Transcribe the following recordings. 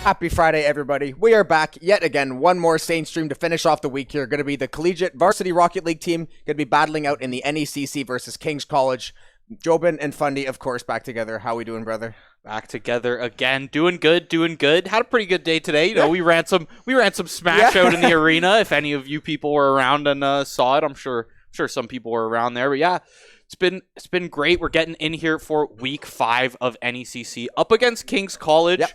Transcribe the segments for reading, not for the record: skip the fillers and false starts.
Happy Friday, everybody. We are back yet again. One more Saints stream to finish off the week here. Going to be the Collegiate Varsity Rocket League team. Going to be battling out in the NECC versus King's College. Jobin and Fundy, of course, back together. How we doing, brother? Back together again. Doing good. Had a pretty good day today. You know, we ran some Smash out in the arena. If any of you people were around and saw it, I'm sure some people were around there. But yeah, it's been great. We're getting in here for week 5 of NECC up against King's College. Yep.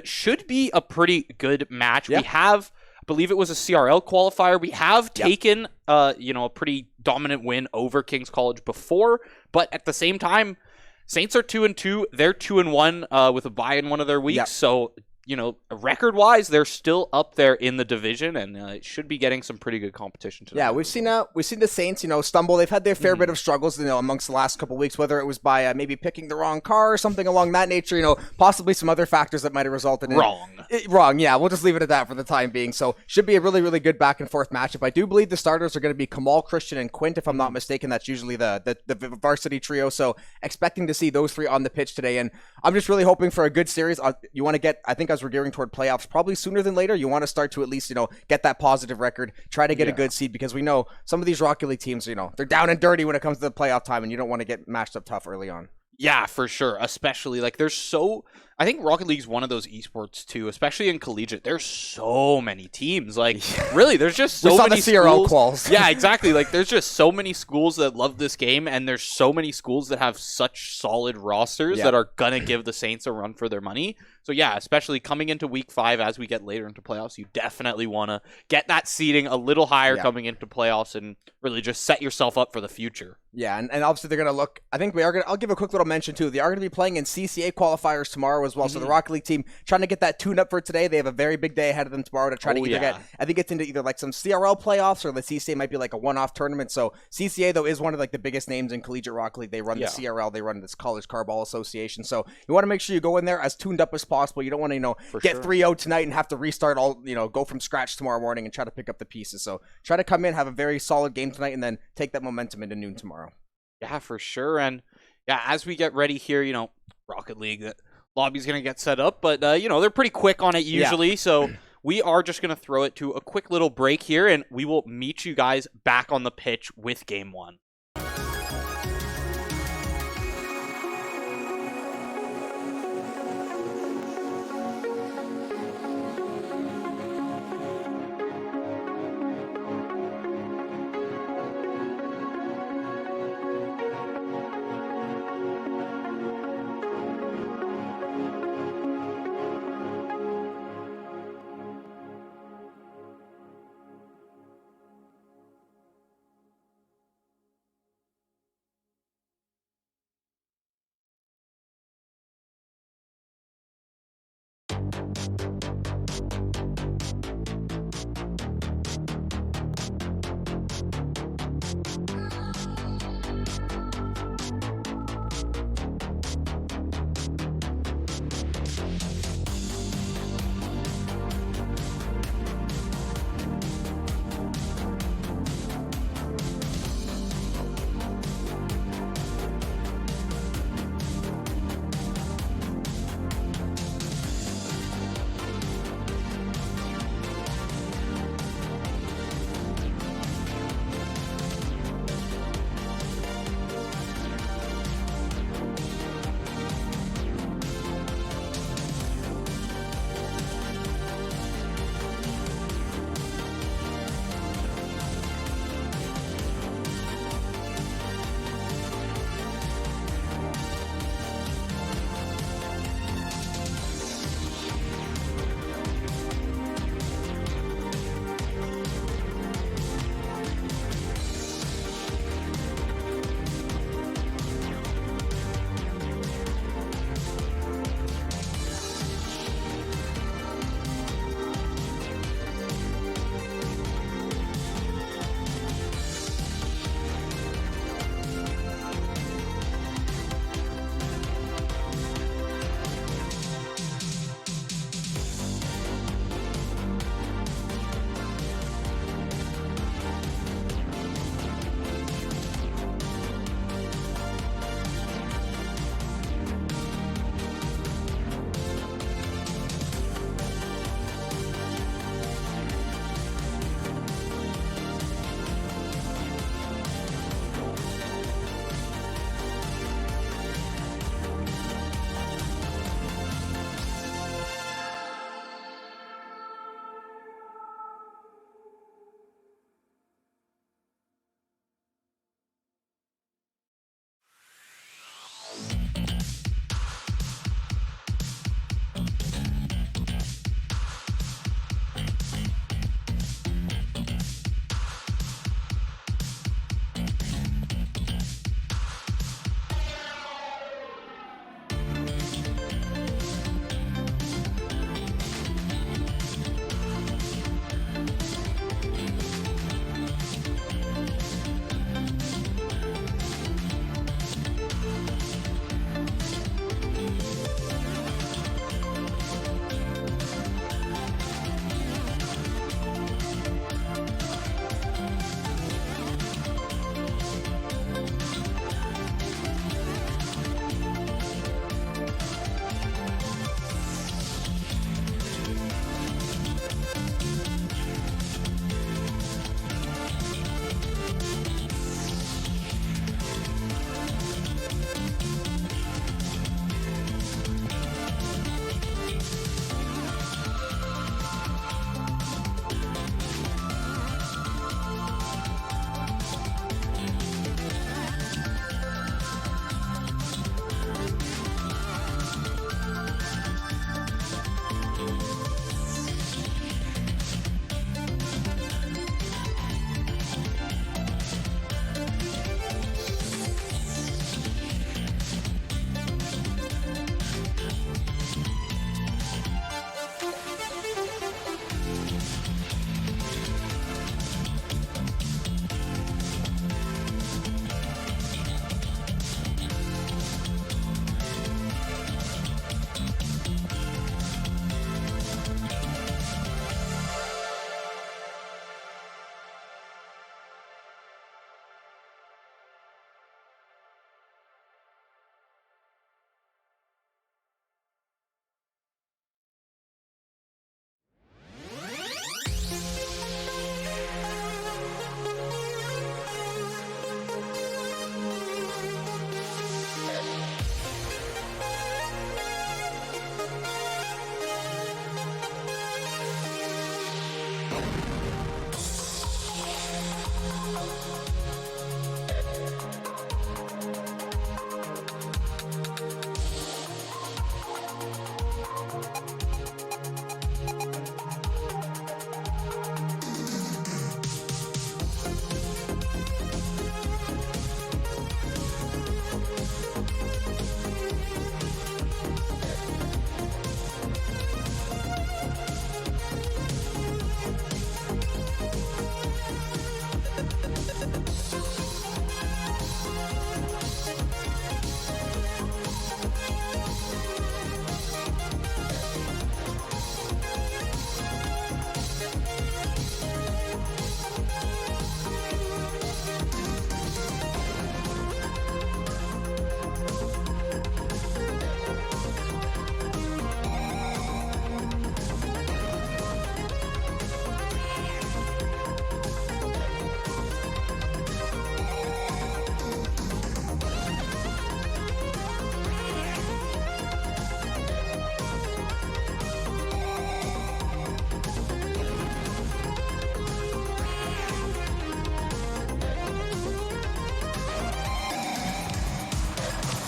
Should be a pretty good match. Yep. We have, I believe it was a CRL qualifier. We have taken a pretty dominant win over King's College before, but at the same time, Saints are 2-2. They're 2-1 with a bye in one of their weeks. Yep. So, record-wise, they're still up there in the division, and it should be getting some pretty good competition today. Yeah, we've seen the Saints, stumble. They've had their fair bit of struggles, amongst the last couple of weeks, whether it was by maybe picking the wrong car or something along that nature, possibly some other factors that might have resulted in wrong. Yeah, we'll just leave it at that for the time being. So should be a really, really good back and forth matchup. I do believe the starters are going to be Kamal, Christian, and Quint, if I'm not mistaken. That's usually the varsity trio. So expecting to see those three on the pitch today, and I'm just really hoping for a good series. You want to get, I think, as we're gearing toward playoffs probably sooner than later, you want to start to at least get that positive record, try to get a good seed, because we know some of these Rocket League teams, they're down and dirty when it comes to the playoff time, and you don't want to get matched up tough early on. Yeah, for sure. Especially I think Rocket League's one of those esports too, especially in collegiate. There's so many teams. Really, there's just so many the CRL schools. quals. Yeah, exactly. There's just so many schools that love this game, and there's so many schools that have such solid rosters that are gonna give the Saints a run for their money. So yeah, especially coming into week 5 as we get later into playoffs, you definitely want to get that seeding a little higher coming into playoffs and really just set yourself up for the future. Yeah, and obviously they're going to look, I think I'll give a quick little mention too. They are going to be playing in CCA qualifiers tomorrow as well. So the Rocket League team trying to get that tune up for today. They have a very big day ahead of them tomorrow to try to either get, I think it's into either some CRL playoffs, or the CCA might be like a one-off tournament. So CCA though is one of the biggest names in collegiate Rocket League. They run the CRL, they run this College Carball Association. So you want to make sure you go in there as tuned up as possible. You don't want to, get 3-0 tonight and have to restart go from scratch tomorrow morning and try to pick up the pieces. So try to come in, have a very solid game tonight, and then take that momentum into noon tomorrow. Yeah, for sure. And yeah, as we get ready here, Rocket League, the lobby's going to get set up, but they're pretty quick on it usually. Yeah. So we are just going to throw it to a quick little break here, and we will meet you guys back on the pitch with game 1.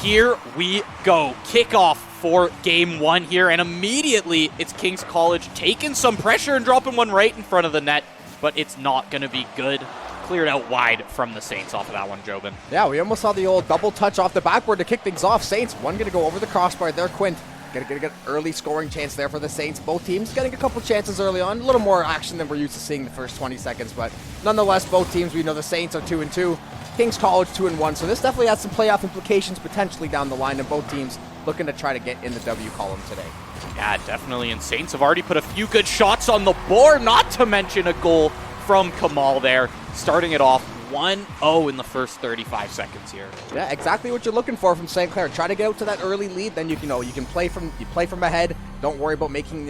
here we go. Kickoff for game one here, and immediately it's King's College taking some pressure and dropping one right in front of the net, but it's not going to be good. Cleared out wide from the Saints off of that one, Jobin. Yeah, we almost saw the old double touch off the backboard to kick things off. Saints, one going to go over the crossbar there. Quint, going to get an early scoring chance there for the Saints. Both teams getting a couple chances early on. A little more action than we're used to seeing the first 20 seconds, but nonetheless, both teams, we know the Saints are 2-2. King's College 2-1, so this definitely has some playoff implications potentially down the line, and both teams looking to try to get in the W column today. Yeah, definitely, and Saints have already put a few good shots on the board, not to mention a goal from Kamal there, starting it off 1-0 in the first 35 seconds here. Yeah, exactly what you're looking for from St. Clair. Try to get out to that early lead, then you can play from ahead. Don't worry about making,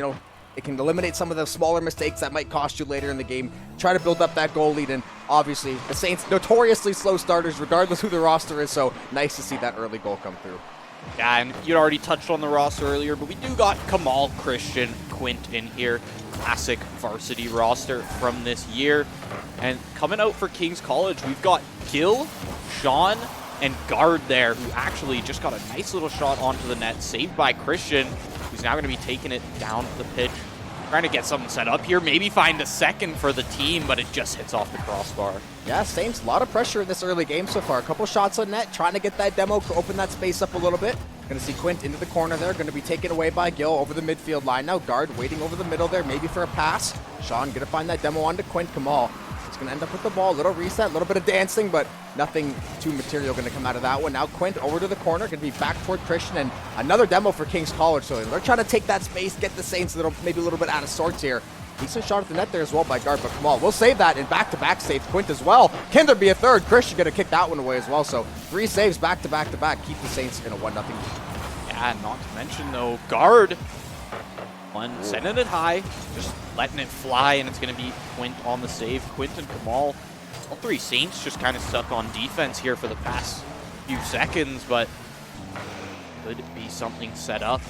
it can eliminate some of the smaller mistakes that might cost you later in the game. Try to build up that goal lead, and obviously the Saints notoriously slow starters regardless who the roster is, so nice to see that early goal come through. Yeah, and you'd already touched on the roster earlier, but we do got Kamal, Christian, Quint in here. Classic varsity roster from this year. And coming out for King's College, we've got Gil, Sean, and Guard there, who actually just got a nice little shot onto the net, saved by Christian, who's now going to be taking it down the pitch. Trying to get something set up here, maybe find a second for the team, but it just hits off the crossbar. Yeah, Saints, a lot of pressure in this early game so far. A couple shots on net, trying to get that demo to open that space up a little bit. Going to see Quint into the corner there, going to be taken away by Gil over the midfield line now. Guard waiting over the middle there, maybe for a pass. Sean going to find that demo onto Quint. Kamal is going to end up with the ball. Little reset, a little bit of dancing, but nothing too material going to come out of that one. Now Quint over to the corner, going to be back toward Christian, and another demo for King's College. So they're trying to take that space, get the Saints maybe a little bit out of sorts here. Decent shot at the net there as well by Guard, but Kamal will save that, and back-to-back save Quint as well. Can there be a third? Christian going to kick that one away as well. So 3 saves back-to-back-to-back. Keep the Saints in a 1-0 lead. Yeah, not to mention, though, Guard. Sending it high, just letting it fly, and it's going to be Quint on the save. Quint and Kamal, all 3 Saints just kind of stuck on defense here for the past few seconds, but could be something set up.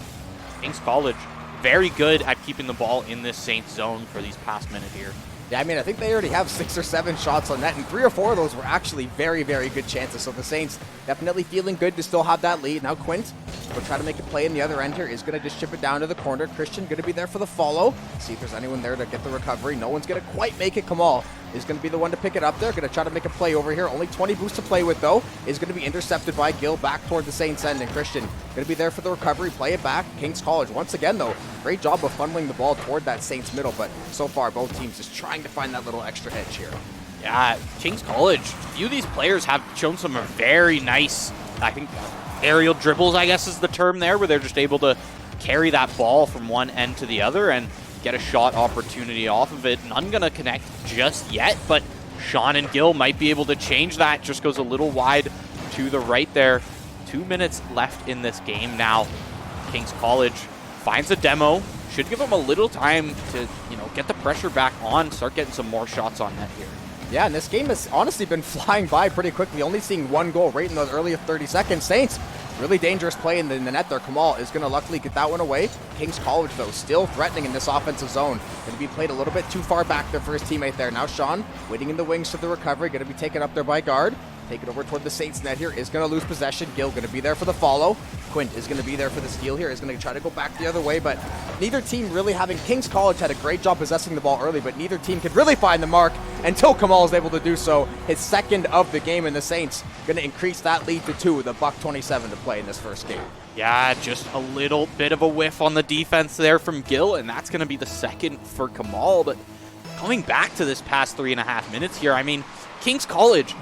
King's College, very good at keeping the ball in this Saints zone for these past minute here. Yeah, I mean, I think they already have 6 or 7 shots on net, and 3 or 4 of those were actually very, very good chances. So the Saints definitely feeling good to still have that lead. Now Quint will try to make a play in the other end here. Is going to just chip it down to the corner. Christian going to be there for the follow. See if there's anyone there to get the recovery. No one's going to quite make it. Kamal is going to be the one to pick it up there. Going to try to make a play over here. Only 20 boosts to play with, though. Is going to be intercepted by Gil back toward the Saints end. And Christian going to be there for the recovery. Play it back. King's College, once again, though, great job of funneling the ball toward that Saints middle. But so far, both teams just trying to find that little extra edge here. Yeah, King's College, a few of these players have shown some very nice, I think, aerial dribbles, I guess is the term there, where they're just able to carry that ball from one end to the other and get a shot opportunity off of it. None going to connect just yet, but Sean and Gil might be able to change that. Just goes a little wide to the right there. 2 minutes left in this game now. King's College finds a demo. Should give them a little time to, get the pressure back on, start getting some more shots on net here. Yeah, and this game has honestly been flying by pretty quickly. Only seeing 1 goal right in those early 30 seconds. Saints, really dangerous play in the net there. Kamal is going to luckily get that one away. King's College, though, still threatening in this offensive zone. Going to be played a little bit too far back there for his teammate there. Now Sean waiting in the wings for the recovery. Going to be taken up there by Guard. Take it over toward the Saints net here. Is going to lose possession. Gil going to be there for the follow. Quint is going to be there for the steal here. Is going to try to go back the other way, but neither team really having... King's College had a great job possessing the ball early, but neither team could really find the mark until Kamal is able to do so. His second of the game, and the Saints going to increase that lead to 2 with a $1.27 to play in this first game. Yeah, just a little bit of a whiff on the defense there from Gil, and that's going to be the second for Kamal. But coming back to this past 3.5 minutes here, I mean, King's College,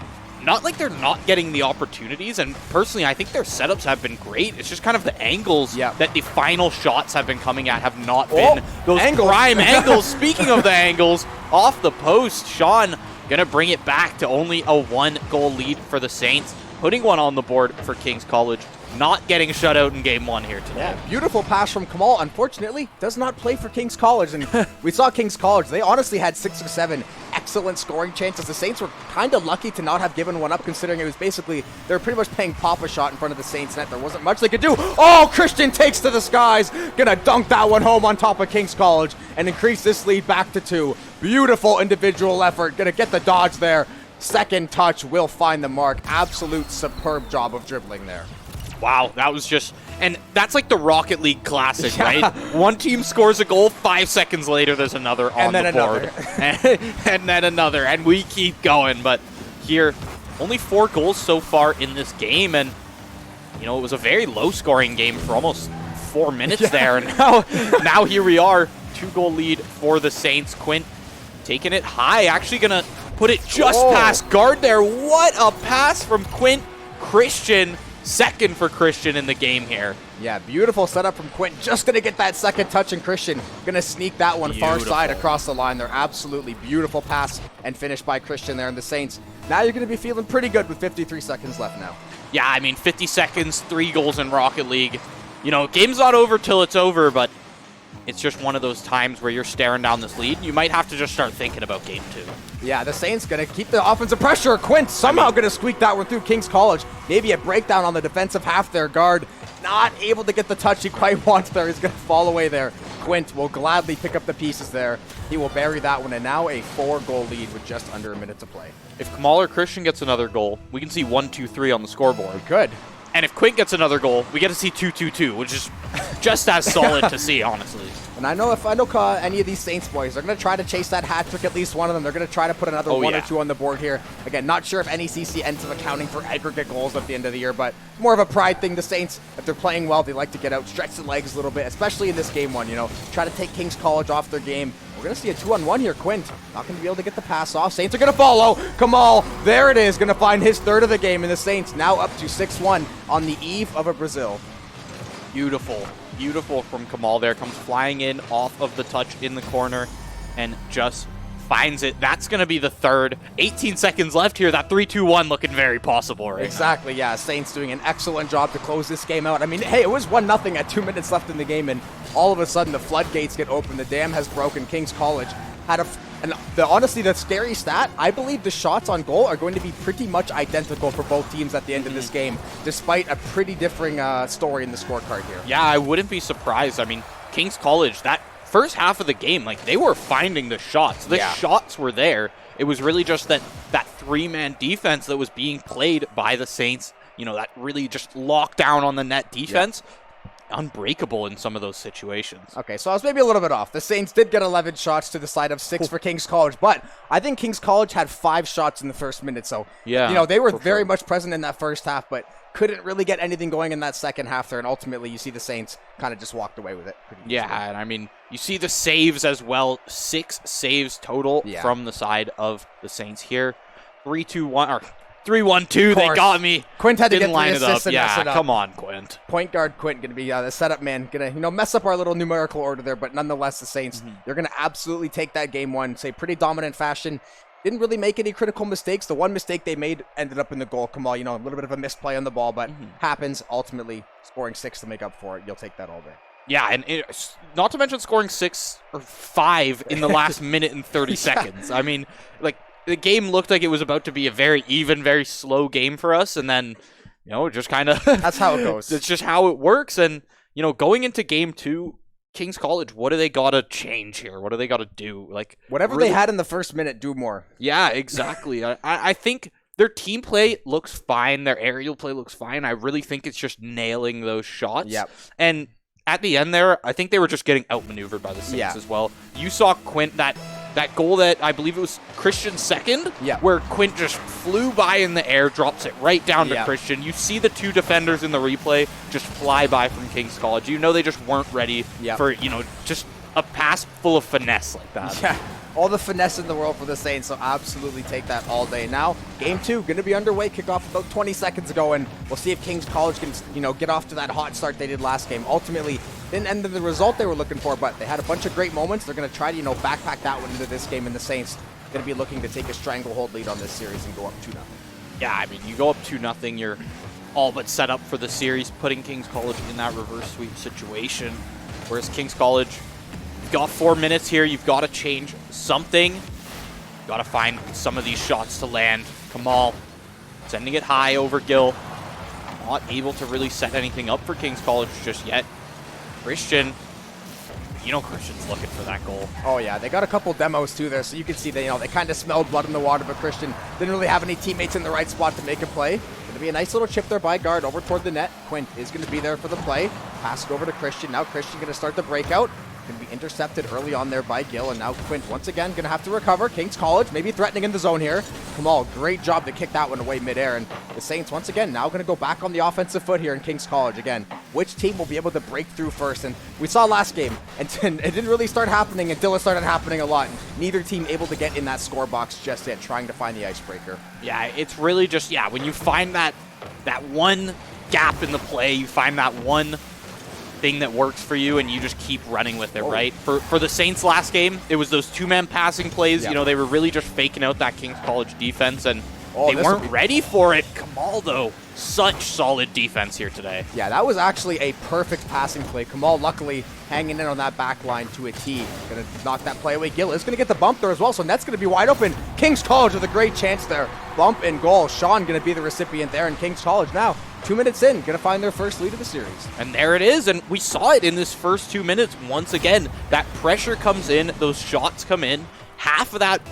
not like they're not getting the opportunities, and personally, I think their setups have been great. It's just kind of the angles that the final shots have been coming at have not been those prime angles. Speaking of the angles, off the post, Sean going to bring it back to only a 1-goal lead for the Saints, putting one on the board for King's College. Not getting shut out in game 1 here today. Yeah, beautiful pass from Kamal. Unfortunately, does not play for King's College. And we saw King's College. They honestly had 6 or 7 excellent scoring chances. The Saints were kind of lucky to not have given one up, considering it was basically, they were pretty much playing Papa shot in front of the Saints net. There wasn't much they could do. Oh, Christian takes to the skies. Gonna dunk that one home on top of King's College and increase this lead back to 2. Beautiful individual effort. Gonna get the dodge there. Second touch will find the mark. Absolute superb job of dribbling there. Wow, that was just... And that's like the Rocket League classic, right? One team scores a goal, 5 seconds later there's another on the board. And then another, and we keep going. But here, only 4 goals so far in this game, and it was a very low-scoring game for almost 4 minutes there. And now here we are, 2-goal lead for the Saints. Quint taking it high, actually going to put it just past guard there. What a pass from Quint. Christian, second for Christian in the game here. Yeah, beautiful setup from Quint. Just going to get that second touch, and Christian going to sneak that one far side across the line. They're absolutely beautiful pass and finish by Christian there in the Saints. Now you're going to be feeling pretty good with 53 seconds left now. Yeah, I mean, 50 seconds, 3 goals in Rocket League. Game's not over till it's over, but it's just one of those times where you're staring down this lead. You might have to just start thinking about game 2. Yeah, the Saints going to keep the offensive pressure. Quint somehow going to squeak that one through King's College. Maybe a breakdown on the defensive half there. Guard not able to get the touch he quite wants there. He's going to fall away there. Quint will gladly pick up the pieces there. He will bury that one, and now a 4-goal lead with just under a minute to play. If Kamal or Christian gets another goal, we can see 1-2-3 on the scoreboard. We could. And if Quint gets another goal, we get to see 2-2-2, which is just as solid to see, honestly. And I know any of these Saints boys, they're going to try to chase that hat trick, at least one of them. They're going to try to put another one or two on the board here. Again, not sure if NECC ends up accounting for aggregate goals at the end of the year, but more of a pride thing. The Saints, if they're playing well, they like to get out, stretch the legs a little bit, especially in this game one, try to take King's College off their game. We're going to see a 2-on-1 here. Quint not going to be able to get the pass off. Saints are going to follow. Kamal, there it is, going to find his third of the game, and the Saints now up to 6-1 on the eve of a Brazil. Beautiful. Beautiful from Kamal there. Comes flying in off of the touch in the corner and just finds it. That's going to be the third. 18 seconds left here. That 3-2-1 looking very possible right Exactly, now. Yeah. Saints doing an excellent job to close this game out. I mean, hey, it was 1-0 at 2 minutes left in the game, and all of a sudden the floodgates get open. The dam has broken. King's College had honestly, the scary stat, I believe the shots on goal are going to be pretty much identical for both teams at the end of this game, despite a pretty differing story in the scorecard here. Yeah, I wouldn't be surprised. I mean, King's College, that first half of the game, they were finding the shots. The shots were there. It was really just that 3-man defense that was being played by the Saints, that really just locked down on the net defense. Yeah. Unbreakable in some of those situations. Okay, so I was maybe a little bit off. The Saints did get 11 shots to the side of 6 for King's College, but I think King's College had 5 shots in the first minute, so they were very much present in that first half, but couldn't really get anything going in that second half there, and ultimately you see the Saints kind of just walked away with it. Yeah, and I mean, you see the saves as well. 6 saves total from the side of the Saints here. 3-2-1, or 3-1-2, they got me. Quint had to get line the it up. assist and Yeah, mess it up. Come on, Quint. Point guard Quint going to be the setup man. Going to mess up our little numerical order there, but nonetheless, the Saints, they're going to absolutely take that game one, say pretty dominant fashion. Didn't really make any critical mistakes. The one mistake they made ended up in the goal. Kamal, a little bit of a misplay on the ball, but happens. Ultimately, scoring 6 to make up for it. You'll take that all day. Yeah, and not to mention scoring 6 or 5 in the last minute and 30 seconds. I mean, the game looked like it was about to be a very even, very slow game for us, and then, just kind of... That's how it goes. It's just how it works, and, going into game 2, King's College, what do they got to change here? What do they got to do? Whatever really, they had in the first minute, do more. Yeah, exactly. I think their team play looks fine. Their aerial play looks fine. I really think it's just nailing those shots. Yep. And at the end there, I think they were just getting outmaneuvered by the Saints as well. You saw Quint, that goal that I believe it was Christian's second, where Quint just flew by in the air, drops it right down to Christian. You see the 2 defenders in the replay just fly by from King's College. They just weren't ready for, just a pass full of finesse like that. Yeah, all the finesse in the world for the Saints, so absolutely take that all day. Now, game 2, going to be underway, kickoff about 20 seconds ago, and we'll see if King's College can, get off to that hot start they did last game. Ultimately, didn't end in the result they were looking for, but they had a bunch of great moments. They're going to try to, backpack that one into this game, and the Saints going to be looking to take a stranglehold lead on this series and go up 2-0. Yeah, I mean, you go up 2-0, you're all but set up for the series, putting King's College in that reverse sweep situation, whereas King's College, you've got 4 minutes here. You've got to change something. You've got to find some of these shots to land. Kamal sending it high over Gill. Not able to really set anything up for King's College just yet. Christian, Christian's looking for that goal. Oh, yeah. They got a couple demos, too, there, so you can see that, they kind of smelled blood in the water, but Christian didn't really have any teammates in the right spot to make a play. to be a nice little chip there by guard over toward the net. Quint is going to be there for the play. Pass it over to Christian. Now Christian going to start the breakout. Going to be intercepted early on there by Gil, and now Quint once again going to have to recover. Kings College maybe threatening in the zone here. Kamal, great job to kick that one away midair, and the Saints once again now going to go back on the offensive foot here in Kings College. Again, which team will be able to break through first? And we saw last game, and it didn't really start happening until it started happening a lot. Neither team able to get in that score box just yet, trying to find the icebreaker. Yeah, it's really just, when you find that one gap in the play, you find that one thing that works for you, and you just keep running with it, right? For the Saints last game, it was those two-man passing plays. Yep. They were really just faking out that Kings College defense, and they weren't ready for it. Kamal, though, such solid defense here today. Yeah, that was actually a perfect passing play. Kamal, luckily, hanging in on that back line to a T. Going to knock that play away. Gil is going to get the bump there as well, so net's going to be wide open. Kings College with a great chance there. Bump and goal. Sean going to be the recipient there, and Kings College now 2 minutes in, going to find their first lead of the series. And there it is, and we saw it in this first 2 minutes. Once again, that pressure comes in, those shots come in. Half of that,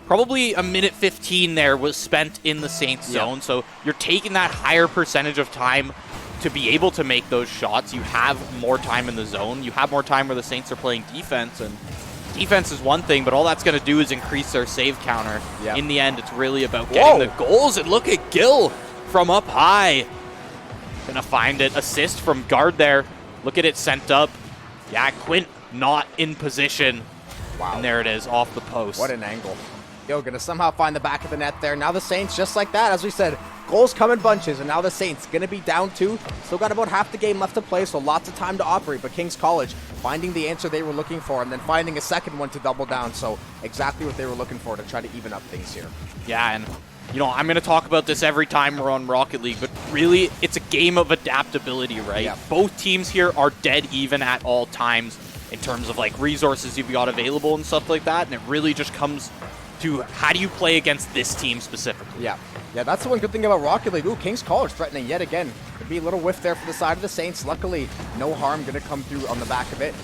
probably a minute 15 there, was spent in the Saints zone, so you're taking that higher percentage of time to be able to make those shots. You have more time in the zone. You have more time where the Saints are playing defense, and defense is one thing, but all that's going to do is increase their save counter. Yep. In the end, it's really about getting the goals, and look at Gil from up high. Gonna find it. Assist from guard there. Look at it sent up. Yeah, Quint not in position. Wow. And there it is, off the post. What an angle. Gil gonna somehow find the back of the net there. Now the Saints, just like that, as we said, goals come in bunches, and now the Saints gonna be down 2. Still got about half the game left to play, so lots of time to operate, but Kings College finding the answer they were looking for, and then finding a second one to double down, so exactly what they were looking for to try to even up things here. Yeah, and I'm going to talk about this every time we're on Rocket League, but really, it's a game of adaptability, right? Yeah. Both teams here are dead even at all times in terms of, resources you've got available and stuff like that, and it really just comes to how do you play against this team specifically. Yeah, that's the one good thing about Rocket League. Ooh, Kings College threatening yet again. Could be a little whiff there for the side of the Saints. Luckily, no harm going to come through on the back of it.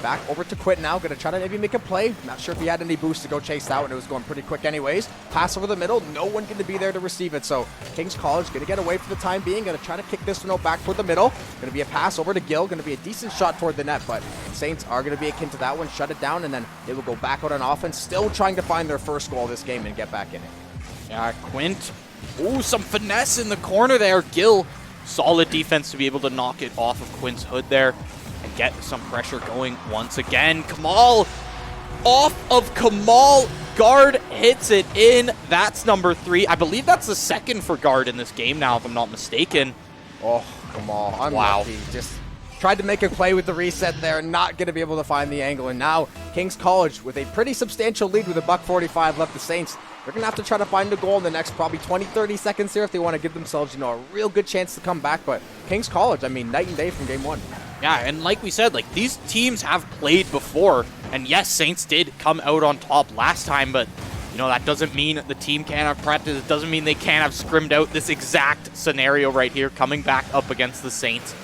Back over to Quint now, going to try to maybe make a play. Not sure if he had any boost to go chase that one. It was going pretty quick anyways. Pass over the middle. No one going to be there to receive it. So Kings College going to get away for the time being. Going to try to kick this one out back toward the middle. Going to be a pass over to Gil. Going to be a decent shot toward the net, but Saints are going to be akin to that one. Shut it down, and then they will go back out on offense. Still trying to find their first goal this game and get back in it. Yeah, Quint. Ooh, some finesse in the corner there. Gil, solid defense to be able to knock it off of Quint's hood there and get some pressure going once again. Kamal, off of Kamal. Guard hits it in. That's number 3. I believe that's the second for guard in this game now, if I'm not mistaken. Oh, Kamal, unlucky. Just tried to make a play with the reset there, not going to be able to find the angle. And now Kings College with a pretty substantial lead with $1:45 left. The Saints, they're going to have to try to find a goal in the next probably 20-30 seconds here if they want to give themselves, a real good chance to come back. But Kings College, night and day from game 1. Yeah, and like we said, these teams have played before, and yes, Saints did come out on top last time, but that doesn't mean the team can't have practice. It doesn't mean they can't have scrimmed out this exact scenario right here, coming back up against the Saints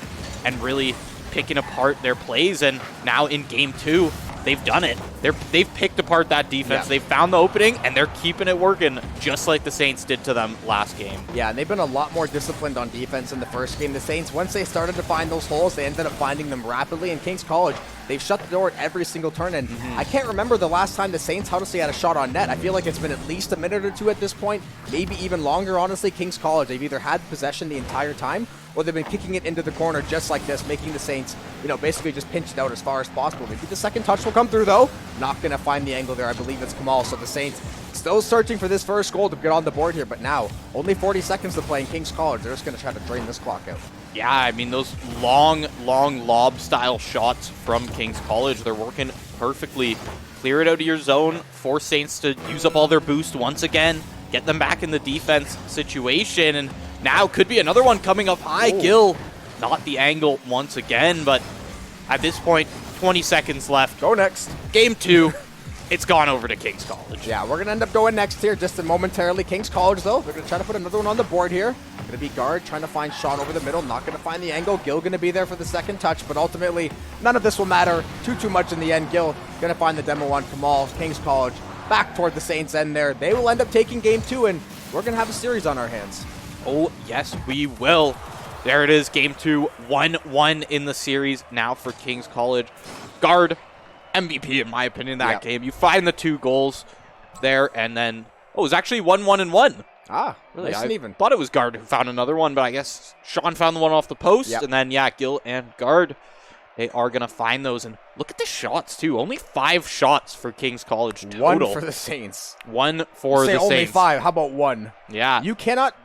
and really picking apart their plays. And now in game 2, they've done it. They've picked apart that defense. Yeah. They've found the opening, and they're keeping it working just like the Saints did to them last game. Yeah, and they've been a lot more disciplined on defense in the first game. The Saints, once they started to find those holes, they ended up finding them rapidly. And Kings College, they've shut the door at every single turn. And I can't remember the last time the Saints, honestly, had a shot on net. I feel like it's been at least a minute or two at this point, maybe even longer, honestly. Kings College, they've either had possession the entire time, or they've been kicking it into the corner just like this, making the Saints, basically just pinch it out as far as possible. Maybe the second touch will come through, though. Not going to find the angle there. I believe it's Kamal. So the Saints still searching for this first goal to get on the board here, but now only 40 seconds to play in Kings College. They're just going to try to drain this clock out. Yeah, those long lob-style shots from Kings College, they're working perfectly. Clear it out of your zone, force Saints to use up all their boost once again, get them back in the defense situation, and now could be another one coming up high. Ooh. Gil, not the angle once again, but at this point, 20 seconds left. Go next. Game 2. It's gone over to Kings College. Yeah, we're going to end up going next here just momentarily. Kings College, though, they're going to try to put another one on the board here. Going to be guard, trying to find Sean over the middle. Not going to find the angle. Gil going to be there for the second touch, but ultimately, none of this will matter too much in the end. Gil going to find the demo on Kamal. Kings College back toward the Saints end there. They will end up taking game 2, and we're going to have a series on our hands. Oh, yes, we will. There it is, game 2, 1-1 in the series now for King's College. Guard, MVP in my opinion, that game. You find the 2 goals there, and then, it was actually 1-1 and 1. Ah, really? Nice and even. Thought it was Guard who found another one, but I guess Sean found the one off the post, and then, Gil and Guard, they are going to find those. And look at the shots, too. Only 5 shots for King's College total. 1 for the Saints. 1 for the Saints. Only 5. How about 1? Yeah.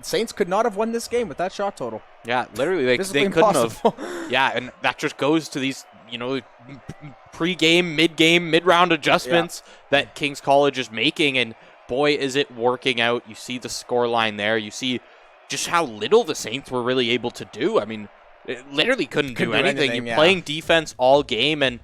Saints could not have won this game with that shot total. Yeah, literally, they couldn't have. Yeah, and that just goes to these, pre-game, mid-game, mid-round adjustments that King's College is making, and boy, is it working out. You see the score line there. You see just how little the Saints were really able to do. I mean, it literally couldn't do anything. You're playing defense all game, and,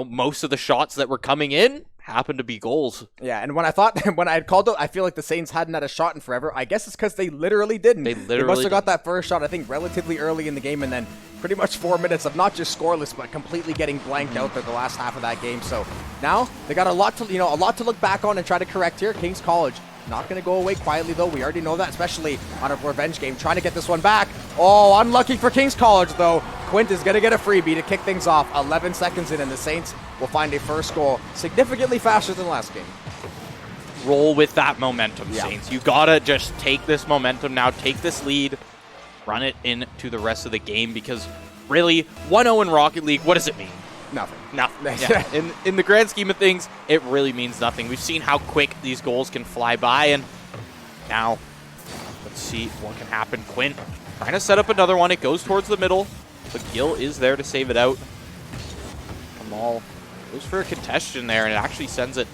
most of the shots that were coming in happened to be goals. Yeah, and when I had called out, I feel like the Saints hadn't had a shot in forever. I guess it's because they literally didn't. They must have got that first shot, I think, relatively early in the game, and then pretty much 4 minutes of not just scoreless, but completely getting blanked out there the last half of that game. So now they got a lot to look back on and try to correct here. King's College not going to go away quietly, though. We already know that, especially on a revenge game, trying to get this one back. Oh, unlucky for King's College, though. Quint is going to get a freebie to kick things off. 11 seconds in, and the Saints will find a first goal significantly faster than last game. Roll with that momentum, Saints. You got to just take this momentum now, take this lead, run it into the rest of the game, because really, 1-0 in Rocket League, what does it mean? Nothing. Yeah. In the grand scheme of things, it really means nothing. We've seen how quick these goals can fly by, and now let's see what can happen. Quint trying to set up another one. It goes towards the middle, but Gil is there to save it out. Kamal goes for a contention there, and it actually sends it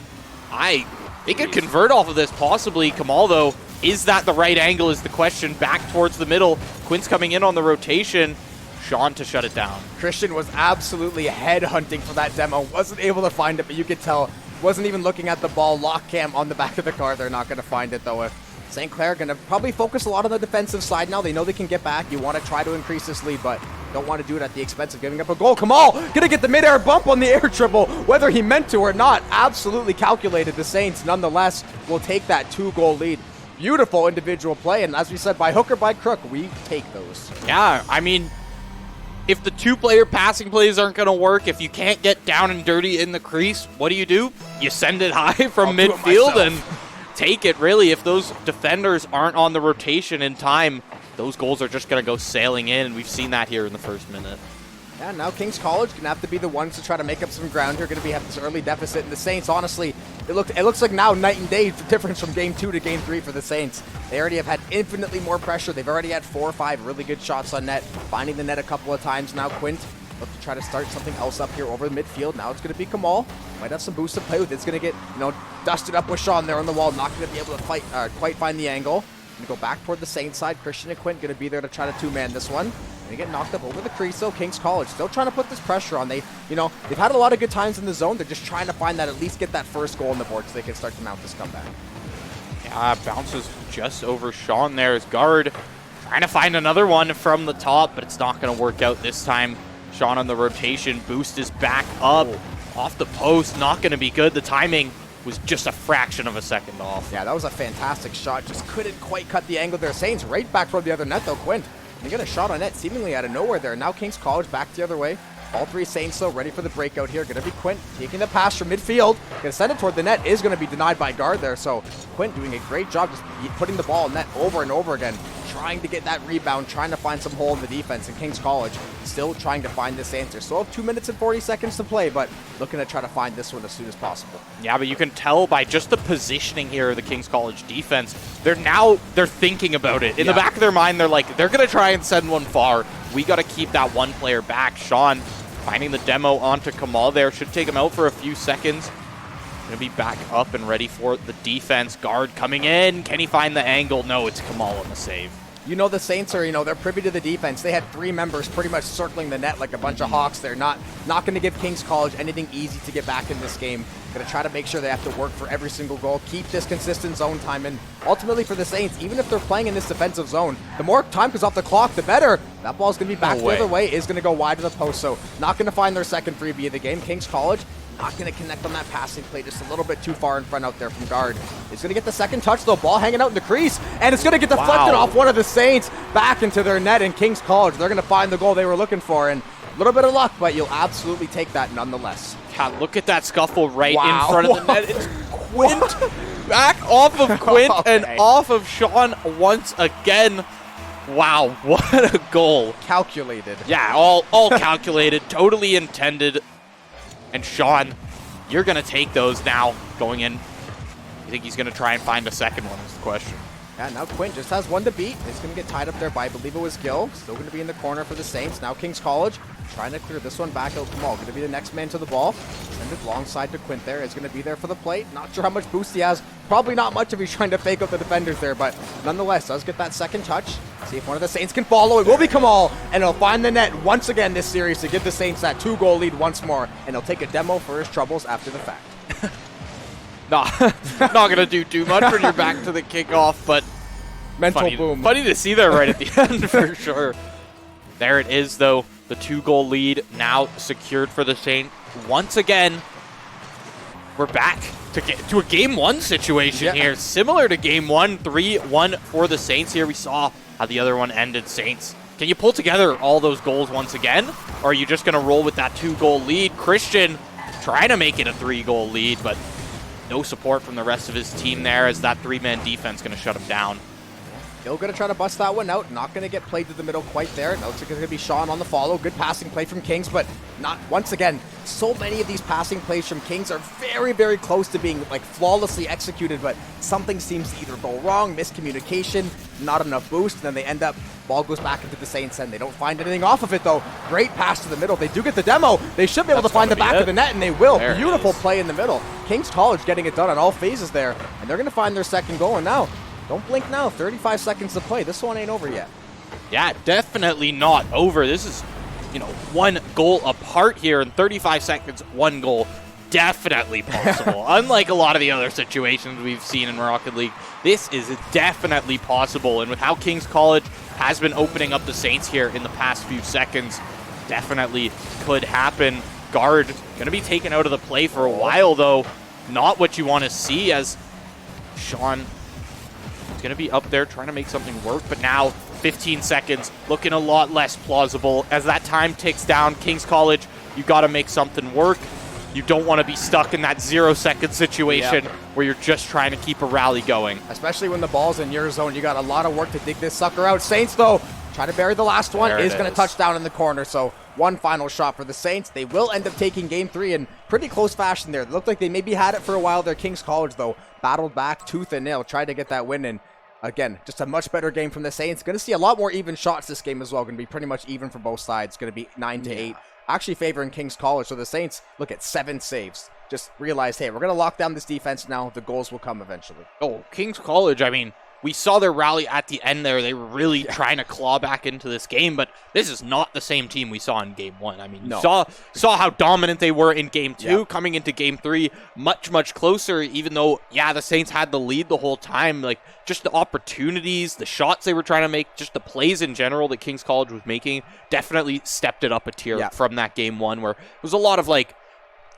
high. They could convert off of this, possibly. Kamal, though, is that the right angle is the question. Back towards the middle. Quint's coming in on the rotation. Sean to shut it down. Christian was absolutely head-hunting for that demo. Wasn't able to find it, but you could tell. Wasn't even looking at the ball. Lock cam on the back of the car. They're not going to find it, though. St. Clair going to probably focus a lot on the defensive side now. They know they can get back. You want to try to increase this lead, but don't want to do it at the expense of giving up a goal. Kamal going to get the mid-air bump on the air dribble, whether he meant to or not. Absolutely calculated. The Saints, nonetheless, will take that 2-goal lead. Beautiful individual play, and as we said, by hook or by crook, we take those. Yeah, I mean, if the 2-player passing plays aren't going to work, if you can't get down and dirty in the crease, what do? You send it high from midfield and take it, really. If those defenders aren't on the rotation in time, those goals are just going to go sailing in, and we've seen that here in the first minute. Yeah, now King's College going to have to be the ones to try to make up some ground here. Going to have this early deficit, and the Saints, honestly, it looks like now night and day difference from Game 2 to Game 3 for the Saints. They already have had infinitely more pressure. They've already had 4 or 5 really good shots on net, finding the net a couple of times now. Quint look to try to start something else up here over the midfield. Now it's going to be Kamal. Might have some boost to play with. It's going to get dusted up with Sean there on the wall. Not going to be able to quite find the angle. Going to go back toward the Saints side. Christian and Quint going to be there to try to 2-man this one. Going to get knocked up over the crease, though. King's College still trying to put this pressure on. They've had a lot of good times in the zone. They're just trying to find that, at least get that first goal on the board so they can start to mount this comeback. Yeah, bounces just over Sean there as Guard. Trying to find another one from the top, but it's not going to work out this time. Sean on the rotation. Boost is back up. Off the post. Not going to be good. The timing was just a fraction of a second off. Yeah, that was a fantastic shot. Just couldn't quite cut the angle there. Saints right back from the other net, though. Quint, they get a shot on net seemingly out of nowhere there. Now King's College back the other way. All 3 Saints, though, ready for the breakout here. Going to be Quint taking the pass from midfield. Going to send it toward the net. Is going to be denied by Guard there. So Quint doing a great job just putting the ball in net over and over again. Trying to get that rebound, trying to find some hole in the defense. And King's College still trying to find this answer. Still have 2 minutes and 40 seconds to play, but looking to try to find this one as soon as possible. Yeah, but you can tell by just the positioning here of the King's College defense, they're thinking about it. In the back of their mind, they're like, they're going to try and send one far. We got to keep that one player back. Sean finding the demo onto Kamal there. Should take him out for a few seconds. Going to be back up and ready for the defense. Guard coming in. Can he find the angle? No, it's Kamal on the save. The Saints are, they're privy to the defense. They had 3 members pretty much circling the net like a bunch of hawks. They're not going to give King's College anything easy to get back in this game. Going to try to make sure they have to work for every single goal, keep this consistent zone time, and ultimately for the Saints, even if they're playing in this defensive zone, the more time goes off the clock, the better. That ball's going to be back the other way, is going to go wide of the post, so not going to find their second freebie of the game. King's College not going to connect on that passing play. Just a little bit too far in front out there from guard. He's going to get the second touch, though. Ball hanging out in the crease, and it's going to get deflected off one of the Saints back into their net in King's College. They're going to find the goal they were looking for, and a little bit of luck, but you'll absolutely take that nonetheless. God, look at that scuffle right in front of the net. It's Quint back off of Quint and off of Sean once again. Wow, what a goal. Calculated. Yeah, all calculated, totally intended. And Sean, you're going to take those now going in. You think he's going to try and find a second one is the question. Yeah, now Quint just has one to beat. It's going to get tied up there by, I believe it was Gill. Still going to be in the corner for the Saints. Now King's College trying to clear this one back out. Kamal going to be the next man to the ball. Send it long side to Quint there. Is going to be there for the plate. Not sure how much boost he has. Probably not much if he's trying to fake out the defenders there, but nonetheless, does get that second touch. See if one of the Saints can follow. It will be Kamal, and he'll find the net once again this series to give the Saints that 2-goal lead once more, and he'll take a demo for his troubles after the fact. Not going to do too much when you're back to the kickoff, but mental boom. Funny to see there right at the end for sure. There it is, though. The 2-goal lead now secured for the Saints. Once again, we're back to a Game 1 situation here. Similar to Game 1, 3-1 for the Saints here. We saw how the other one ended. Saints, can you pull together all those goals once again? Or are you just going to roll with that 2-goal lead? Christian trying to make it a 3-goal lead, but no support from the rest of his team there as that 3-man defense going to shut him down. Still going to try to bust that one out. Not going to get played to the middle quite there. It looks like it's going to be Sean on the follow. Good passing play from Kings, but not once again. So many of these passing plays from Kings are very, very close to being like flawlessly executed, but something seems to either go wrong, miscommunication, not enough boost, and then they end up, ball goes back into the Saints end. They don't find anything off of it though. Great pass to the middle. They do get the demo. They should be able to find the back of the net, and they will. Beautiful play in the middle. Kings College getting it done on all phases there, and they're going to find their second goal, and now don't blink now. 35 seconds to play. This one ain't over yet. Yeah, definitely not over. This is, 1 goal apart here in 35 seconds, 1 goal. Definitely possible. Unlike a lot of the other situations we've seen in Rocket League, this is definitely possible. And with how King's College has been opening up the Saints here in the past few seconds, definitely could happen. Guard going to be taken out of the play for a while, though. Not what you want to see, as Sean is going to be up there trying to make something work, but now 15 seconds looking a lot less plausible. As that time ticks down, King's College, you got to make something work. You don't want to be stuck in that 0-second situation where you're just trying to keep a rally going. Especially when the ball's in your zone. You got a lot of work to dig this sucker out. Saints, though, try to bury the last one. Is going to touch down in the corner, so one final shot for the Saints. They will end up taking Game 3 in pretty close fashion there. It looked like they maybe had it for a while there. King's College, though, battled back tooth and nail, tried to get that win in. Again, just a much better game from the Saints. Going to see a lot more even shots this game as well. Going to be pretty much even for both sides. Going to be 9-8. Actually favoring King's College. So the Saints, look at 7 saves. Just realized, hey, we're going to lock down this defense now. The goals will come eventually. Oh, King's College, I mean, we saw their rally at the end there. They were really trying to claw back into this game, but this is not the same team we saw in Game 1. I mean, you saw how dominant they were in Game 2. Coming into Game 3, much, much closer, even though, the Saints had the lead the whole time. Like, just the opportunities, the shots they were trying to make, just the plays in general that King's College was making, definitely stepped it up a tier from that Game 1, where it was a lot of, like,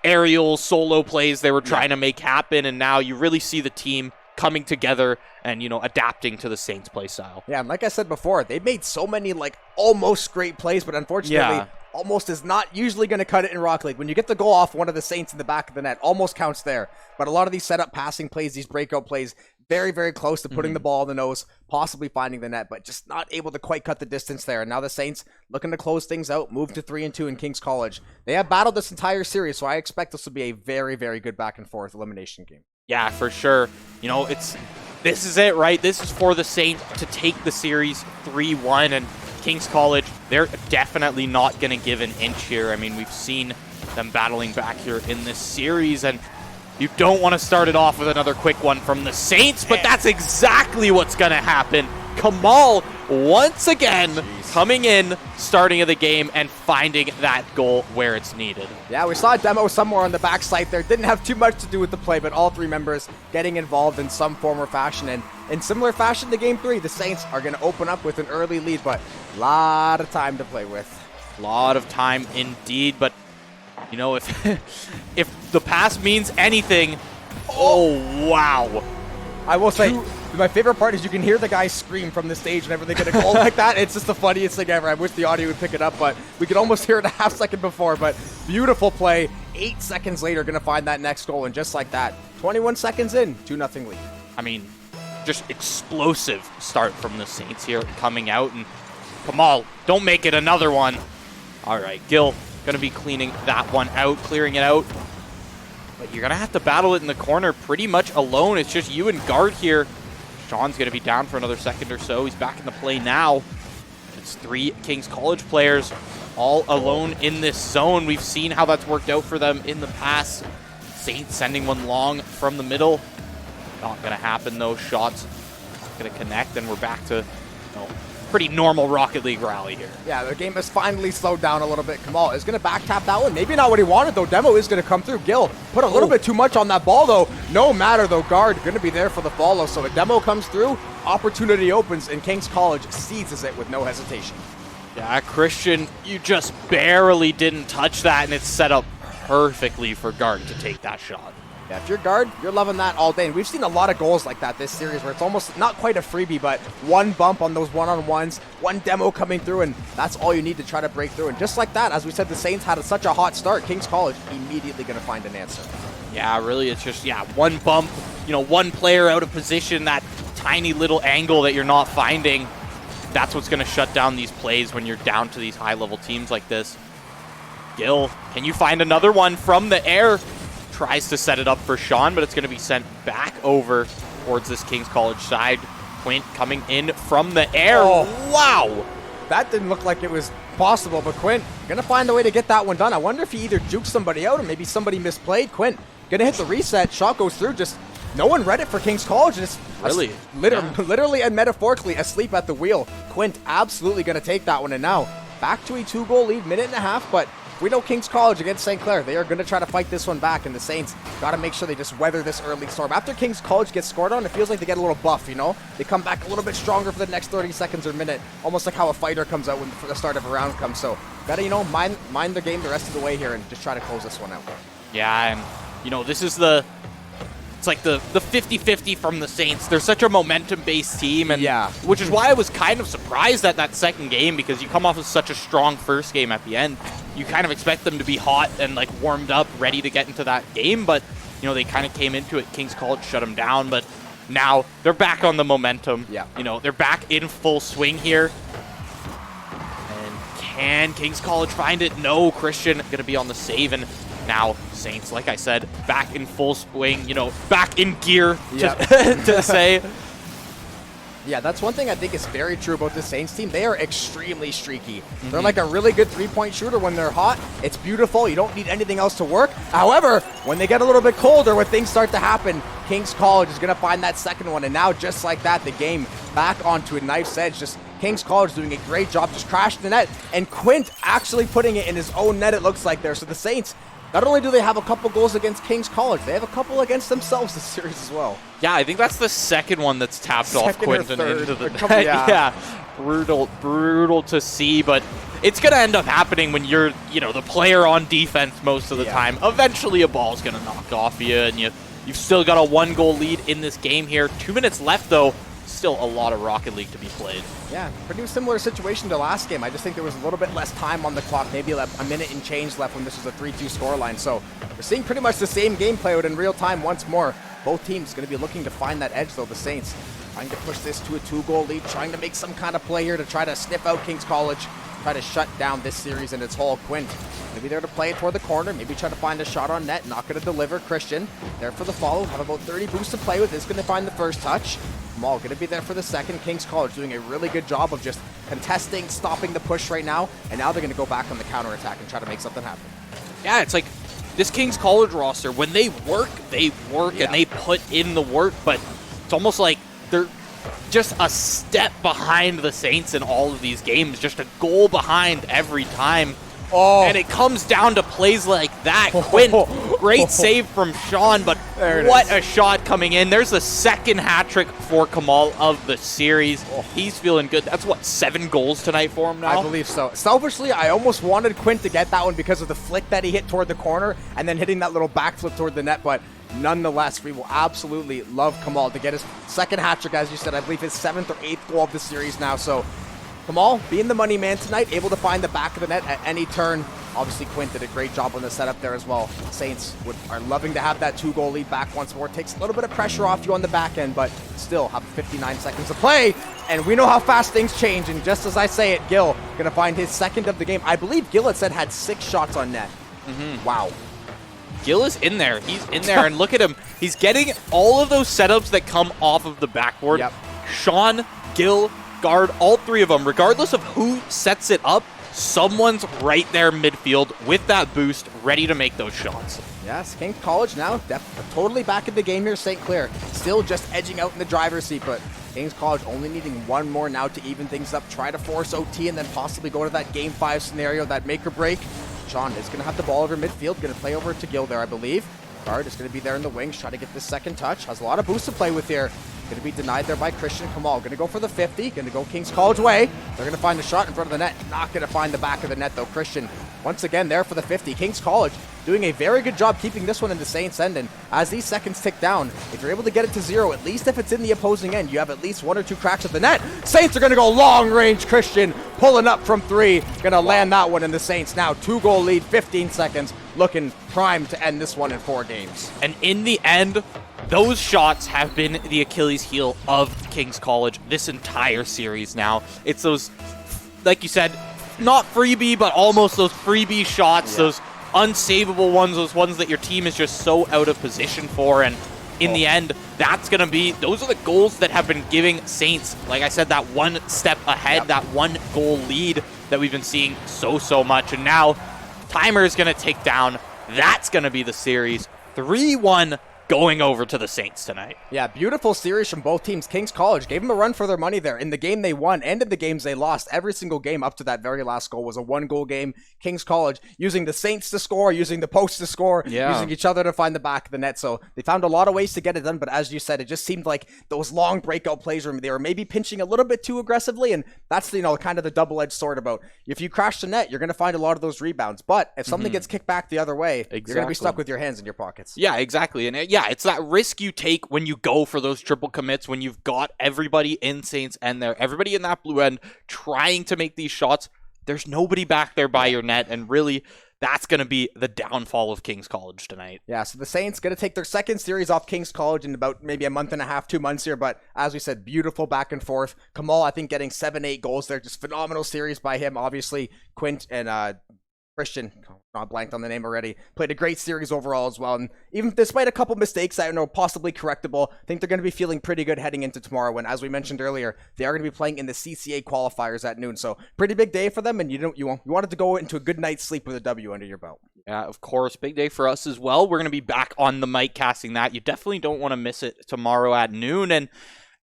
aerial solo plays they were trying to make happen, and now you really see the team coming together and, adapting to the Saints play style. Yeah, and like I said before, they've made so many, like, almost great plays, but unfortunately, almost is not usually going to cut it in Rocket League. When you get the goal off one of the Saints in the back of the net, almost counts there. But a lot of these setup passing plays, these breakout plays, very, very close to putting the ball in the nose, possibly finding the net, but just not able to quite cut the distance there. And now the Saints looking to close things out, move to 3-2 in King's College. They have battled this entire series, so I expect this will be a very, very good back and forth elimination game. Yeah, for sure. This is it, right? This is for the Saints to take the series 3-1, and King's College, they're definitely not going to give an inch here. I mean, we've seen them battling back here in this series, and you don't want to start it off with another quick one from the Saints, but that's exactly what's going to happen. Kamal, once again, coming in, starting of the game, and finding that goal where it's needed. Yeah, we saw a demo somewhere on the backside there. Didn't have too much to do with the play, but all 3 members getting involved in some form or fashion. And in similar fashion to Game 3, the Saints are going to open up with an early lead, but a lot of time to play with. A lot of time indeed, but You know, if if the pass means anything, oh wow. I will say, my favorite part is you can hear the guys scream from the stage whenever they get a goal like that. It's just the funniest thing ever. I wish the audio would pick it up, but we could almost hear it a half second before. But beautiful play. 8 seconds later, going to find that next goal, and just like that, 21 seconds in, 2-0 lead. I mean, just explosive start from the Saints here, coming out, and Kamal, don't make it another one. All right, Gil going to be cleaning that one out, clearing it out. But you're going to have to battle it in the corner pretty much alone. It's just you and guard here. Sean's going to be down for another second or so. He's back in the play now. It's 3 King's College players all alone in this zone. We've seen how that's worked out for them in the past. Saints sending one long from the middle. Not going to happen, though. Shots not going to connect, and we're back to pretty normal Rocket League rally here. Yeah, the game has finally slowed down a little bit. Kamal is going to back tap that one. Maybe not what he wanted, though. Demo is going to come through. Gil put a little bit too much on that ball, though. No matter, though. Guard going to be there for the follow. So the demo comes through, opportunity opens, and King's College seizes it with no hesitation. Yeah, Christian, you just barely didn't touch that, and it's set up perfectly for Guard to take that shot. Yeah, if you're guard, you're loving that all day. And we've seen a lot of goals like that this series where it's almost not quite a freebie, but one bump on those one-on-ones, one demo coming through, and that's all you need to try to break through. And just like that, as we said, the Saints had such a hot start. King's College immediately going to find an answer. Yeah, really, it's just, one bump, one player out of position, that tiny little angle that you're not finding. That's what's going to shut down these plays when you're down to these high-level teams like this. Gil, can you find another one from the air? Tries to set it up for Sean, but it's going to be sent back over towards this King's College side. Quint coming in from the air. Oh, wow! That didn't look like it was possible, but Quint going to find a way to get that one done. I wonder if he either juked somebody out or maybe somebody misplayed. Quint going to hit the reset. Shot goes through. Just no one read it for King's College. Just really? Literally and metaphorically asleep at the wheel. Quint absolutely going to take that one, and now back to a 2-goal lead, minute and a half, but we know King's College against St. Clair, they are going to try to fight this one back, and the Saints got to make sure they just weather this early storm. After King's College gets scored on, it feels like they get a little buff, They come back a little bit stronger for the next 30 seconds or minute, almost like how a fighter comes out when the start of a round comes. So, got to, mind their game the rest of the way here and just try to close this one out. Yeah, and, this is it's like the 50-50 from the Saints. They're such a momentum-based team, and which is why I was kind of surprised at that second game, because you come off of such a strong first game at the end. You kind of expect them to be hot and warmed up, ready to get into that game, but they kind of came into it. King's College shut them down, but now they're back on the momentum. Yeah. They're back in full swing here. And can King's College find it? No, Christian going to be on the save, and now Saints, like I said, back in full swing, back in gear, to say. Yeah, that's one thing I think is very true about the Saints team. They are extremely streaky. They're like a really good three-point shooter when they're hot. It's beautiful. You don't need anything else to work. However, when they get a little bit colder, when things start to happen, King's College is going to find that second one. And now, just like that, the game back onto a knife's edge. Just King's College doing a great job, just crashing the net. And Quint actually putting it in his own net, it looks like there. So the Saints, not only do they have a couple goals against King's College, they have a couple against themselves this series as well. Yeah, I think that's the second one that's tapped off Quinton into the net. Yeah, brutal to see, but it's going to end up happening when you're, the player on defense most of the time. Eventually a ball's going to knock off you, and you've still got a 1-goal lead in this game here. 2 minutes left, though. Still a lot of Rocket League to be played. Yeah, pretty similar situation to last game. I just think there was a little bit less time on the clock, maybe a minute and change left when this was a 3-2 scoreline. So we're seeing pretty much the same gameplay out in real time once more. Both teams going to be looking to find that edge, though. The Saints trying to push this to a 2-goal lead, trying to make some kind of play here to try to sniff out King's College, try to shut down this series in its whole. Quint maybe there to play it toward the corner, maybe try to find a shot on net, not going to deliver. Christian there for the follow, have about 30 boosts to play with, is going to find the first touch. Kamal going to be there for the second. King's College doing a really good job of just contesting, stopping the push right now, and now they're going to go back on the counterattack and try to make something happen. Yeah, it's like this King's College roster, when they work and they put in the work, but it's almost like they're just a step behind the Saints in all of these games, just a goal behind every time. And it comes down to plays like that. Quint Great save from Sean, but what a shot coming in. There's the second hat trick for Kamal of the series. He's feeling good. That's what, 7 goals tonight for him now? I believe so. Selfishly, I almost wanted Quint to get that one because of the flick that he hit toward the corner and then hitting that little backflip toward the net, but nonetheless, we will absolutely love Kamal to get his second hat trick, as you said. I believe his 7th or 8th goal of the series now, so Kamal, being the money man tonight, able to find the back of the net at any turn. Obviously, Quint did a great job on the setup there as well. Saints are loving to have that 2-goal lead back once more. Takes a little bit of pressure off you on the back end, but still have 59 seconds to play. And we know how fast things change. And just as I say it, Gil going to find his 2nd of the game. I believe Gil had 6 shots on net. Wow. Gil is in there. He's in there, and look at him. He's getting all of those setups that come off of the backboard. Yep. Sean, Gil, Guard, all 3 of them, regardless of who sets it up, someone's right there midfield with that boost, ready to make those shots. Yes, King's College now totally back in the game here. St. Clair still just edging out in the driver's seat, but King's College only needing 1 more now to even things up, try to force OT, and then possibly go to that Game 5 scenario, that make or break. Sean is going to have the ball over midfield, going to play over to Gil there, I believe. Guard is going to be there in the wings, try to get this 2nd touch. Has a lot of boost to play with here. Going to be denied there by Christian Kamal. Going to go for the 50. Going to go King's College way. They're going to find the shot in front of the net. Not going to find the back of the net, though. Christian, once again, there for the 50. King's College doing a very good job keeping this one in the Saints' end. And as these seconds tick down, if you're able to get it to 0, at least if it's in the opposing end, you have at least 1 or 2 cracks at the net. Saints are going to go long range. Christian pulling up from 3. Going to land that one in the Saints. Now 2-goal lead, 15 seconds. Looking primed to end this one in 4 games. And in the end, those shots have been the Achilles heel of King's College this entire series now. It's those, like you said, not freebie, but almost those freebie shots, those unsavable ones, those ones that your team is just so out of position for. And in the end, that's going to be, those are the goals that have been giving Saints, like I said, that 1 step ahead, that 1-goal lead that we've been seeing so much. And now, timer is going to tick down. That's going to be the series. 3-1 going over to the Saints tonight. Yeah, beautiful series from both teams. King's College gave them a run for their money there. In the game they won and in the games they lost, every single game up to that very last goal was a 1-goal game. King's College using the Saints to score, using the post to score, using each other to find the back of the net. So they found a lot of ways to get it done, but as you said, it just seemed like those long breakout plays where they were maybe pinching a little bit too aggressively, and that's, kind of the double-edged sword about if you crash the net, you're going to find a lot of those rebounds. But if something gets kicked back the other way, you're going to be stuck with your hands in your pockets. Yeah, exactly. And it's that risk you take when you go for those triple commits, when you've got everybody in Saints end there, everybody in that blue end trying to make these shots. There's nobody back there by your net, and really, that's going to be the downfall of King's College tonight. Yeah, so the Saints going to take their 2nd series off King's College in about maybe a month and a half, 2 months here, but as we said, beautiful back and forth. Kamal, I think, getting 7-8 goals there. Just phenomenal series by him. Obviously, Quint and Christian, not blanked on the name already, played a great series overall as well. And even despite a couple mistakes that are possibly correctable, I think they're going to be feeling pretty good heading into tomorrow when, as we mentioned earlier, they are going to be playing in the CCA qualifiers at noon. So pretty big day for them, and you wanted to go into a good night's sleep with a W under your belt. Yeah, of course. Big day for us as well. We're going to be back on the mic casting that. You definitely don't want to miss it tomorrow at noon. And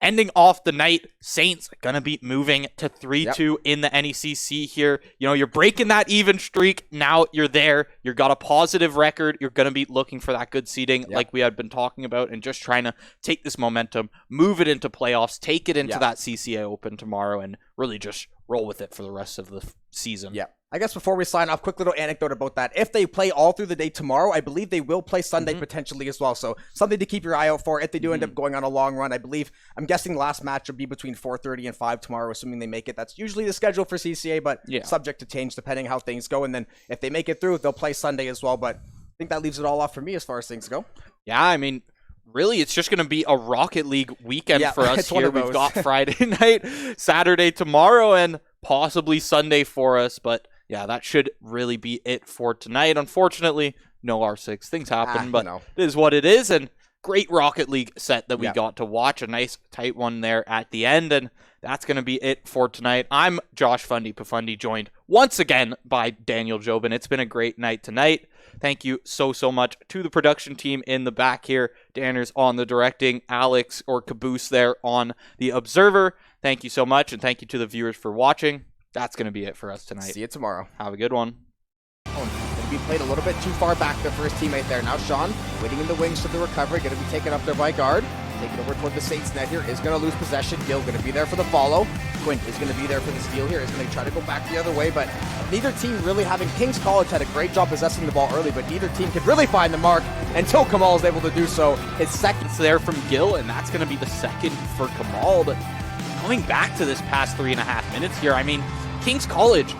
ending off the night, Saints going to be moving to 3-2 in the NECC here. You're breaking that even streak. Now you're there. You've got a positive record. You're going to be looking for that good seeding like we had been talking about, and just trying to take this momentum, move it into playoffs, take it into that CCA Open tomorrow, and really just roll with it for the rest of the season. Yeah. I guess before we sign off, quick little anecdote about that. If they play all through the day tomorrow, I believe they will play Sunday potentially as well. So something to keep your eye out for if they do end up going on a long run. I'm guessing the last match will be between 4:30 and 5 tomorrow, assuming they make it. That's usually the schedule for CCA, but subject to change depending how things go. And then if they make it through, they'll play Sunday as well. But I think that leaves it all off for me as far as things go. Yeah, I mean, really, it's just going to be a Rocket League weekend for us here. We've got Friday night, Saturday tomorrow, and possibly Sunday for us. But yeah, that should really be it for tonight. Unfortunately, no R6. Things happen, but it is what it is. And great Rocket League set that we got to watch. A nice tight one there at the end. And that's going to be it for tonight. I'm Josh Fundy Pafundi, joined once again by Daniel Jobin. It's been a great night tonight. Thank you so much to the production team in the back here. Danner's on the directing, Alex or Caboose there on the Observer. Thank you so much, and thank you to the viewers for watching. That's going to be it for us tonight. See you tomorrow. Have a good one. Oh, maybe played a little bit too far back there for his teammate there. Now Sean waiting in the wings to the recovery, going to be taken up there by Guard. Taking over toward the Saints net here, is going to lose possession. Gil going to be there for the follow. Quint is going to be there for the steal here. Is going to try to go back the other way, but neither team really having... King's College had a great job possessing the ball early, but neither team could really find the mark until Kamal is able to do so. His second there from Gil, and that's going to be the second for Kamal. But going back to this past 3.5 minutes here, I mean, King's College,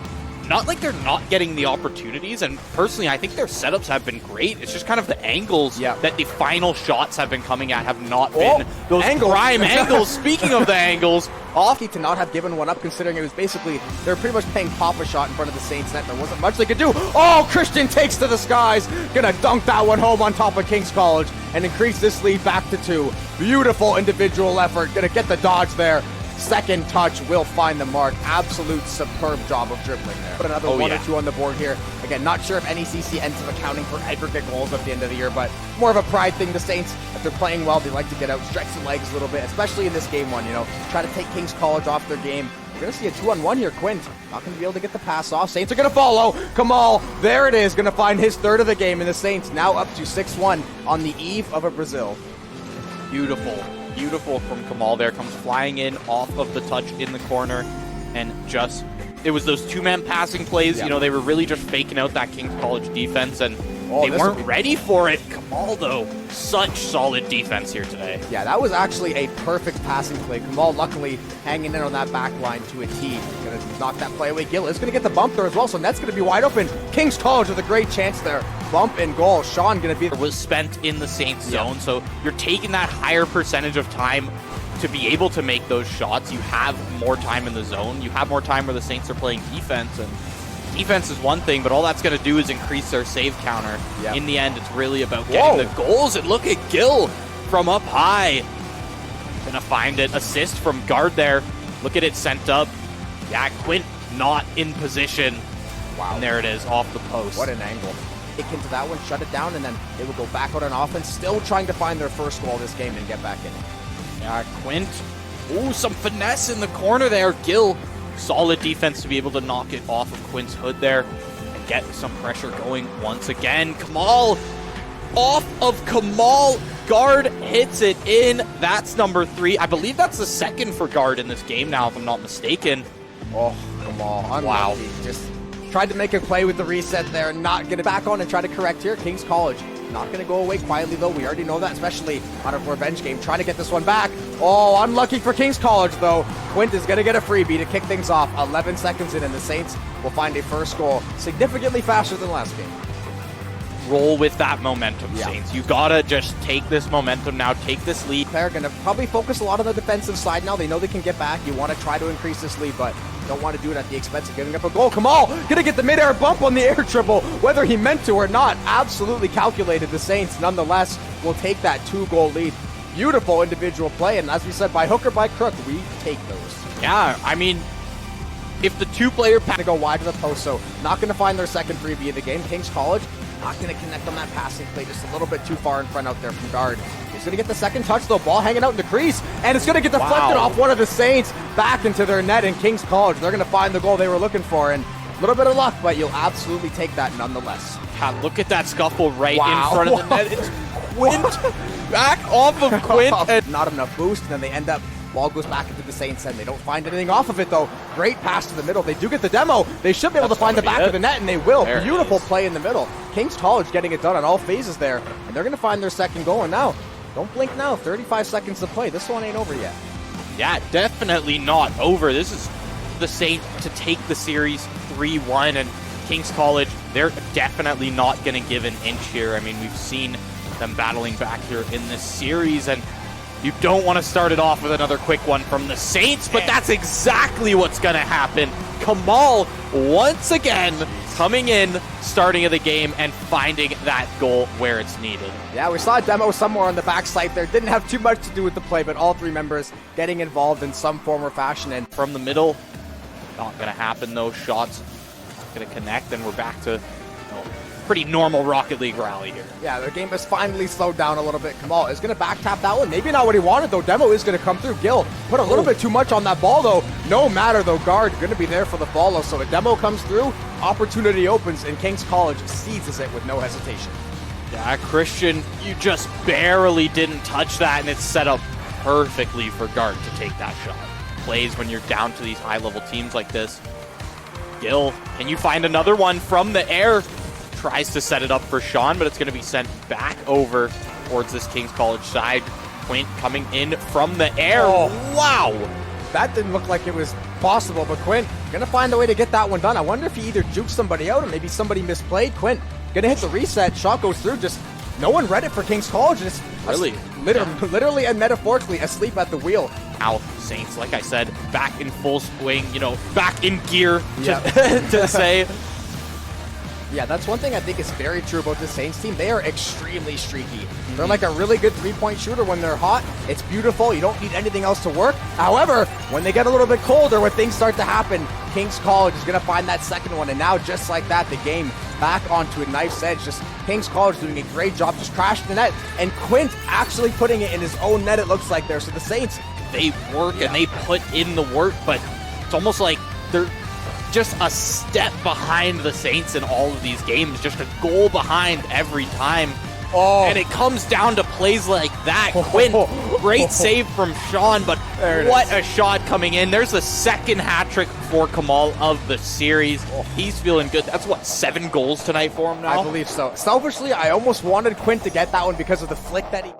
not like they're not getting the opportunities, and personally, I think their setups have been great. It's just kind of the angles that the final shots have been coming at have not been those prime angles. Speaking of the angles, to not have given one up, considering it was basically, they're pretty much playing pop-a shot in front of the Saints net. There wasn't much they could do. Oh, Christian takes to the skies. Gonna dunk that one home on top of King's College and increase this lead back to 2. Beautiful individual effort. Gonna get the dodge there. Second touch will find the mark. Absolute superb job of dribbling there. Put another one or two on the board here. Again, not sure if NECC ends up accounting for aggregate goals at the end of the year, but more of a pride thing. The Saints, if they're playing well, they like to get out, stretch the legs a little bit, especially in this game one, you know, try to take King's College off their game. We're going to see a 2-on-1 here. Quint not going to be able to get the pass off. Saints are going to follow. Kamal, there it is, going to find his third of the game, and the Saints now up to 6-1 on the eve of a Brazil. Beautiful from Kamal there. Comes flying in off of the touch in the corner, and just, it was those two-man passing plays. You know, they were really just faking out that King's College defense, and they weren't ready for it. Kamal, though, such solid defense here today. Yeah, that was actually a perfect passing play. Kamal luckily hanging in on that back line to a T. Going to knock that play away. Gill is going to get the bump there as well, so net's going to be wide open. King's College with a great chance there. Bump and goal. Sean going to be... was spent in the Saints zone, so you're taking that higher percentage of time to be able to make those shots. You have more time in the zone. You have more time where the Saints are playing defense, and defense is one thing, but all that's going to do is increase their save counter. In the end, it's really about getting the goals, and look at Gil from up high. Gonna find it. Assist from Guard there. Look at it sent up. Yeah, Quint not in position. Wow. And there it is, off the post. What an angle. Kick into that one, shut it down, and then they will go back out on offense, still trying to find their first goal this game and get back in. Yeah, Quint. Ooh, some finesse in the corner there. Gil, solid defense to be able to knock it off of Quint's hood there and get some pressure going once again. Kamal, off of Kamal. Guard hits it in. That's number 3. I believe that's the second for Guard in this game now, if I'm not mistaken. Oh, Kamal, unlucky. Just tried to make a play with the reset there, not get it back on and try to correct here. King's College not going to go away quietly, though. We already know that, especially on a revenge game. Trying to get this one back. Oh, unlucky for King's College, though. Quint is going to get a freebie to kick things off. 11 seconds in, and the Saints will find a first goal significantly faster than last game. Roll with that momentum, Saints. You gotta just take this momentum now, take this lead. Clair going to probably focus a lot on the defensive side now. They know they can get back. You want to try to increase this lead, but don't want to do it at the expense of giving up a goal. Kamal gonna get the mid-air bump on the air triple, whether he meant to or not. Absolutely calculated. The Saints, nonetheless, will take that 2-goal lead. Beautiful individual play, and as we said, by hook or by crook, we take those. Yeah, I mean, if the two-player pass to go wide to the post, so not going to find their second freebie of the game. King's College not going to connect on that passing play, just a little bit too far in front out there from Guard. He's going to get the second touch, though. Ball hanging out in the crease, and it's going to get deflected off one of the Saints back into their net in King's College. They're going to find the goal they were looking for, and a little bit of luck, but you'll absolutely take that nonetheless. God, look at that scuffle right in front of the net. It's Quint back off of Quint. Not enough boost, and then they end up... Ball goes back into the Saints end. They don't find anything off of it, though. Great pass to the middle. They do get the demo. They should be able to find the back of the net, and they will. There Beautiful play in the middle. King's College getting it done on all phases there, and they're going to find their second goal. And now, don't blink now. 35 seconds to play. This one ain't over yet. Yeah, definitely not over. This is the Saints to take the series 3-1, and King's College, they're definitely not going to give an inch here. I mean, we've seen them battling back here in this series, and you don't want to start it off with another quick one from the Saints, but that's exactly what's going to happen. Kamal, once again, coming in, starting of the game, and finding that goal where it's needed. Yeah, we saw a demo somewhere on the backside there. Didn't have too much to do with the play, but all 3 members getting involved in some form or fashion. And from the middle, not going to happen. Those shots not going to connect, and we're back to pretty normal Rocket League rally here. Yeah, the game has finally slowed down a little bit. Kamal is going to back tap that one. Maybe not what he wanted, though. Demo is going to come through. Gil put a little bit too much on that ball, though. No matter, though. Guard going to be there for the follow. So a demo comes through. opportunity opens, and King's College seizes it with no hesitation. Yeah, Christian, you just barely didn't touch that, and it's set up perfectly for Gart to take that shot. Plays when you're down to these high-level teams like this. Gil, can you find another one from the air? Tries to set it up for Sean, but it's going to be sent back over towards this King's College side. Quint coming in from the air. Oh, wow! That didn't look like it was possible, but Quint going to find a way to get that one done. I wonder if he either juked somebody out or maybe somebody misplayed. Quint going to hit the reset. Shot goes through. Just no one read it for King's College. Just really? Literally and metaphorically asleep at the wheel. Now, Saints, like I said, back in full swing, back in gear, to say. Yeah, that's one thing I think is very true about the Saints team. They are extremely streaky. They're like a really good three-point shooter when they're hot. It's beautiful. You don't need anything else to work. However, when they get a little bit colder, when things start to happen, King's College is going to find that second one. And now, just like that, the game back onto a knife's edge. Just King's College doing a great job, just crashing the net. And Quint actually putting it in his own net, it looks like there. So the Saints, they work and they put in the work, but it's almost like they're just a step behind the Saints in all of these games, just a goal behind every time. Oh. And it comes down to plays like that. Quinn, great save from Sean, but what a shot coming in. There's the second hat trick for Kamal of the series. He's feeling good. That's 7 goals tonight for him now? I believe so. Selfishly, I almost wanted Quinn to get that one because of the flick that he